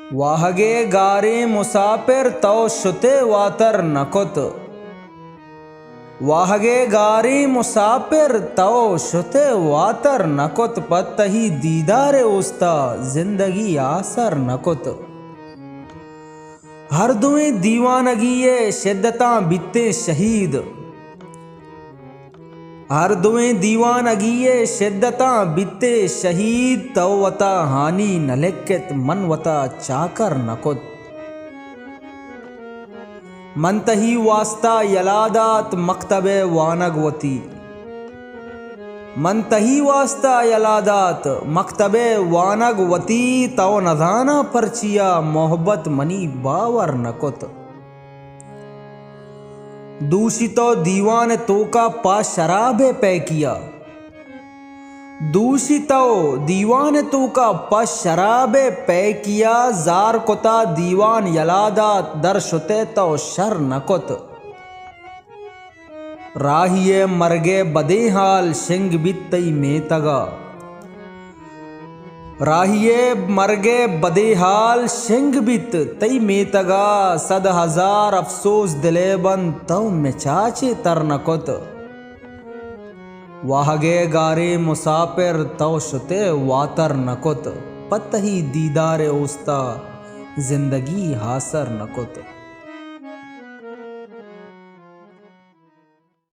वाहगे गारे मुसाफिर तो शुते वातर नकुत। वाहगे गारे मुसाफिर तो शुते वातर नकुत। पत्तही दीदारे उस्ता जिंदगी आसर नकुत। हर दुए दीवानगी शिद्दता बिते शहीद। हर दुए दीवानगी शिद्दता बिते शहीद। तवता हानि न लिखित मनवता चाकर नकुत। मंतही वास्ता यलादात मकतबे वानगवती। मंतही वास्ता यलादात मकतबे वानगवती। तव नदाना परचिया मोहब्बत मनी बावर नकुत। दूषितो दीवान तो का पा शराबे पै किया। दूषितो दीवान तो का पा शराबे पै किया। जार कोता दीवान यलादात दर शुते तो शर नकुत। राहिए मरगे बदे हाल शिंग बित्तई में तगा। राहिए मरगे बदेहाल शिंग बित तई में तगा। सद हजार अफसोस दिलेबन तव मिचाचे तर नकुत। वाहगे गारे मुसाफिर तव शुते वातर नकुत। पतही दीदारे उस्ता जिंदगी हासर नकुत।